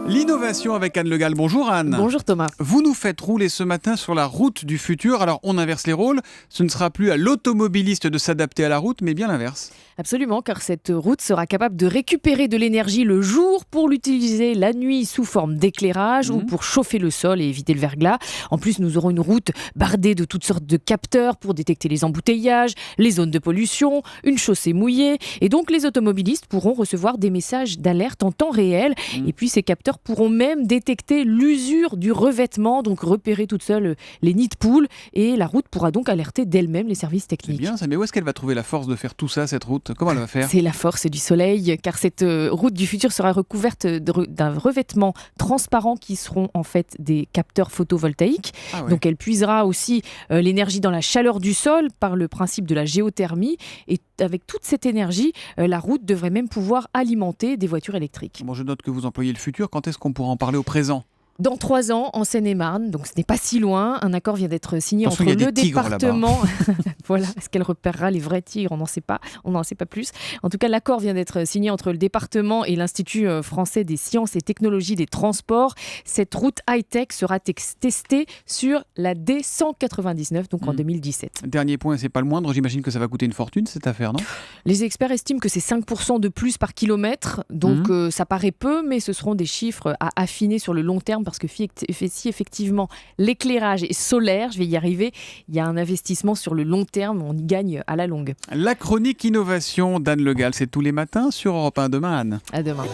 L'innovation avec Anne Le Gall. Bonjour Anne. Bonjour Thomas. Vous nous faites rouler ce matin sur la route du futur. Alors on inverse les rôles. Ce ne sera plus à l'automobiliste de s'adapter à la route, mais bien l'inverse. Absolument, car cette route sera capable de récupérer de l'énergie le jour pour l'utiliser la nuit sous forme d'éclairage ou pour chauffer le sol et éviter le verglas. En plus, nous aurons une route bardée de toutes sortes de capteurs pour détecter les embouteillages, les zones de pollution, une chaussée mouillée. Et donc, les automobilistes pourront recevoir des messages d'alerte en temps réel. Et puis, ces capteurs pourront même détecter l'usure du revêtement, donc repérer toutes seules les nids de poules. Et la route pourra donc alerter d'elle-même les services C'est techniques. bien ça, mais où est-ce qu'elle va trouver la force de faire tout ça, cette route ? Comment elle va faire ? C'est la force du soleil, car cette route du futur sera recouverte d'un revêtement transparent qui seront en fait des capteurs photovoltaïques. Ah ouais. Donc elle puisera aussi l'énergie dans la chaleur du sol par le principe de la géothermie. Et avec toute cette énergie, la route devrait même pouvoir alimenter des voitures électriques. Bon, je note que vous employez le futur. Quand est-ce qu'on pourra en parler au présent ? Dans 3 ans, en Seine-et-Marne, donc ce n'est pas si loin, un accord vient d'être signé Attention, entre il y a le des tigres département. Voilà, est-ce qu'elle repérera les vrais tigres ? On n'en sait pas plus. En tout cas, l'accord vient d'être signé entre le département et l'Institut français des sciences et technologies des transports. Cette route high-tech sera testée sur la D199, donc en 2017. Dernier point, c'est pas le moindre. J'imagine que ça va coûter une fortune, cette affaire, non ? Les experts estiment que c'est 5% de plus par kilomètre, donc ça paraît peu, mais ce seront des chiffres à affiner sur le long terme, parce que si effectivement l'éclairage est solaire, je vais y arriver, il y a un investissement sur le long terme, on y gagne à la longue. La chronique innovation d'Anne Le Gall, c'est tous les matins sur Europe 1. Demain, Anne. À demain.